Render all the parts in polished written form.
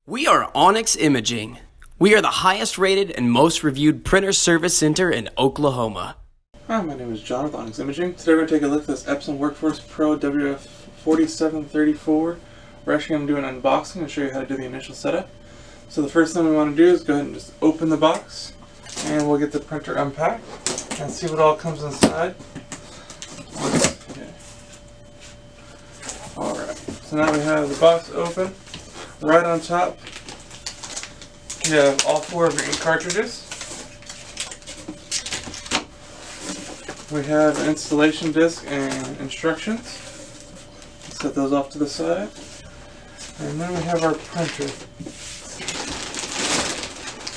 We are Onyx Imaging. We are the highest rated and most reviewed printer service center in Oklahoma. Hi, my name is John with Onyx Imaging. Today we're going to take a look at this Epson Workforce Pro WF4734. We're actually going to do an unboxing and show you how to do the initial setup. So the first thing we want to do is go ahead and just open the box, and we'll get the printer unpacked and see what all comes inside. Okay. Alright, so now we have the box open. Right on top, you have all four of your ink cartridges. We have an installation disc and instructions. Set those off to the side. And then we have our printer.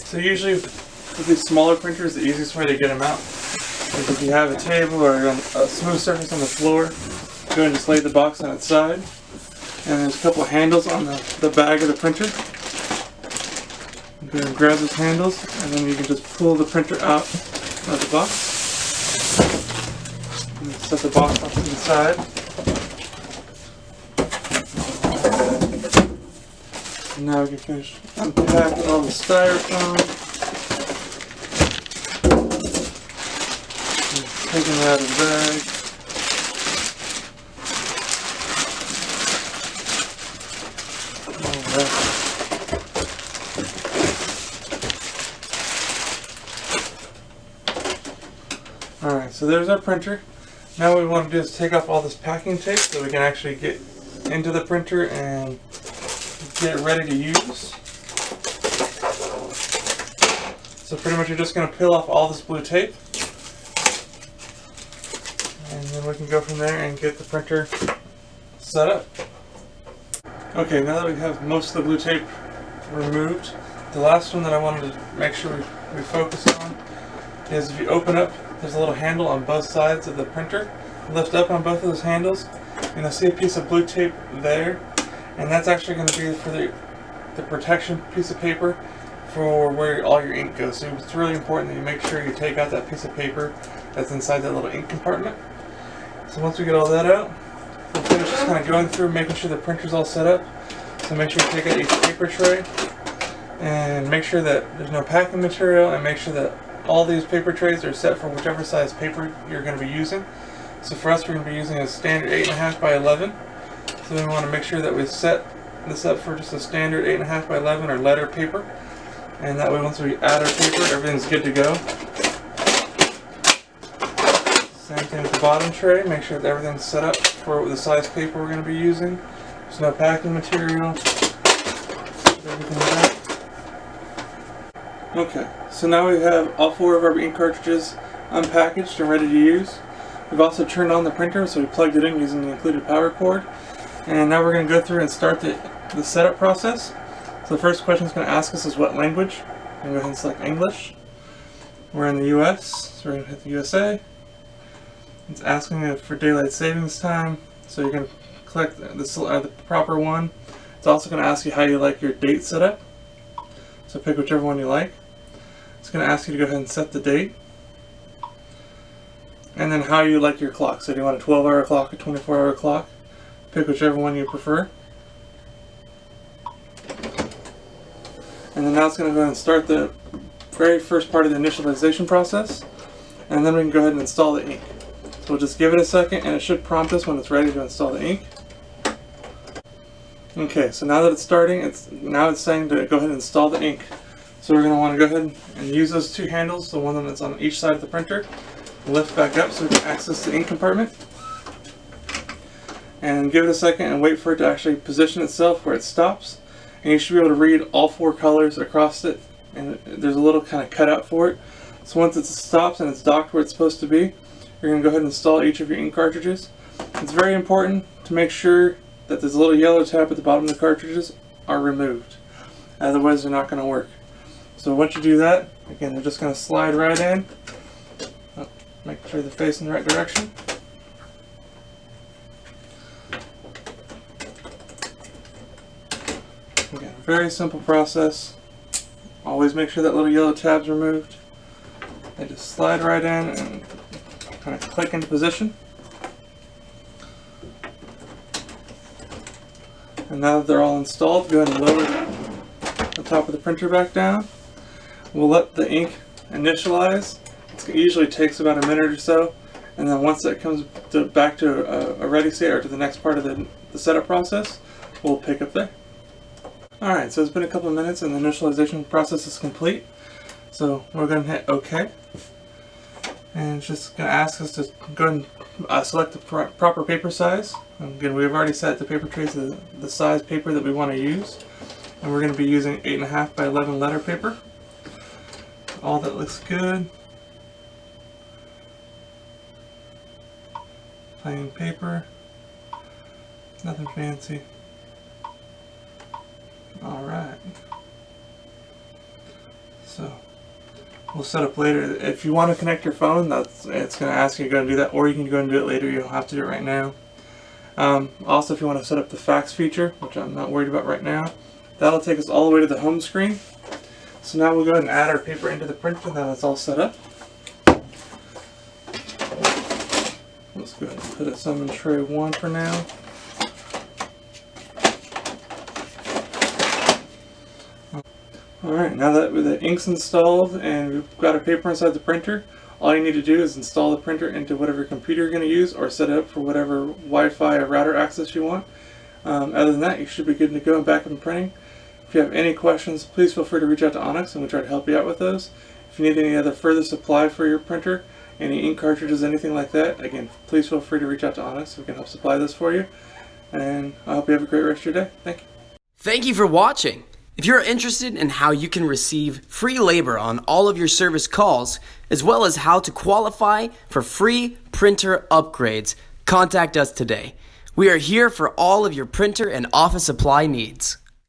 So usually with these smaller printers, the easiest way to get them out is if you have a table or a smooth surface on the floor, go ahead and just lay the box on its side. And there's a couple of handles on the bag of the printer. You can grab those handles, and then you can just pull the printer out of the box. And set the box off to the side. And now we can finish unpacking all the styrofoam. Taking it out of the bag. Alright, so there's our printer. Now what we want to do is take off all this packing tape so we can actually get into the printer and get it ready to use. So pretty much you're just going to peel off all this blue tape, and then we can go from there and get the printer set up. Okay, now that we have most of the blue tape removed, the last one that I wanted to make sure we focus on is if you open up, there's a little handle on both sides of the printer. Lift up on both of those handles, and you'll see a piece of blue tape there, and that's actually going to be for the protection piece of paper for where all your ink goes. So it's really important that you make sure you take out that piece of paper that's inside that little ink compartment. So once we get all that out, we'll finish just kind of going through making sure the printer's all set up. So make sure you take out each paper tray and make sure that there's no packing material, and make sure that all these paper trays are set for whichever size paper you're going to be using. So for us, we're going to be using a standard 8.5 by 11. So we want to make sure that we set this up for just a standard 8.5 by 11 or letter paper. And that way once we add our paper, everything's good to go. Same thing with the bottom tray. Make sure that everything's set up for the size paper we're going to be using. There's no packing material. Everything back. Okay, so now we have all four of our ink cartridges unpackaged and ready to use. We've also turned on the printer, so we plugged it in using the included power cord. And now we're going to go through and start the setup process. So the first question it's going to ask us is what language. I'm going to go ahead and select English. We're in the US, so we're going to hit the USA. It's asking us for daylight savings time, so you're going to click the proper one. It's also going to ask you how you like your date set up. So pick whichever one you like. It's going to ask you to go ahead and set the date. And then how you like your clock. So do you want a 12-hour clock or 24-hour clock? Pick whichever one you prefer. And then now it's going to go ahead and start the very first part of the initialization process. And then we can go ahead and install the ink. So we'll just give it a second, and it should prompt us when it's ready to install the ink. Okay, so now that it's starting, it's saying to go ahead and install the ink. So we're going to want to go ahead and use those two handles, the one that's on each side of the printer, lift back up so we can access the ink compartment. And give it a second and wait for it to actually position itself where it stops. And you should be able to read all four colors across it, and there's a little kind of cutout for it. So once it stops and it's docked where it's supposed to be, you're going to go ahead and install each of your ink cartridges. It's very important to make sure that this little yellow tab at the bottom of the cartridges are removed. Otherwise they're not going to work. So once you do that, again, they're just going to slide right in. Make sure they're facing the right direction. Again, very simple process. Always make sure that little yellow tab's removed. They just slide right in and kind of click into position. And now that they're all installed, go ahead and top of the printer back down. We'll let the ink initialize. It usually takes about a minute or so, and then once it comes back to a ready state or to the next part of the setup process, we'll pick up there. Alright, so it's been a couple of minutes and the initialization process is complete. So we're going to hit OK. And it's just going to ask us to go ahead and select the proper paper size. Again, we've already set the paper trays to the size paper that we want to use. And we're going to be using 8.5 by 11 letter paper. All that looks good. Plain paper. Nothing fancy. Alright. So we'll set up later. If you want to connect your phone, it's going to ask you to go and do that, or you can go and do it later. You don't have to do it right now. Also, if you want to set up the fax feature, which I'm not worried about right now, that'll take us all the way to the home screen. So now we'll go ahead and add our paper into the printer. Now that's all set up. Let's go ahead and put some in tray 1 for now. Alright, now that the ink's installed and we've got our paper inside the printer, all you need to do is install the printer into whatever computer you're going to use or set it up for whatever Wi-Fi or router access you want. Other than that, you should be good to go and back up and printing. If you have any questions, please feel free to reach out to Onyx and we'll try to help you out with those. If you need any other further supply for your printer, any ink cartridges, anything like that, again, please feel free to reach out to Onyx so we can help supply this for you. And I hope you have a great rest of your day. Thank you. Thank you for watching. If you're interested in how you can receive free labor on all of your service calls, as well as how to qualify for free printer upgrades, contact us today. We are here for all of your printer and office supply needs.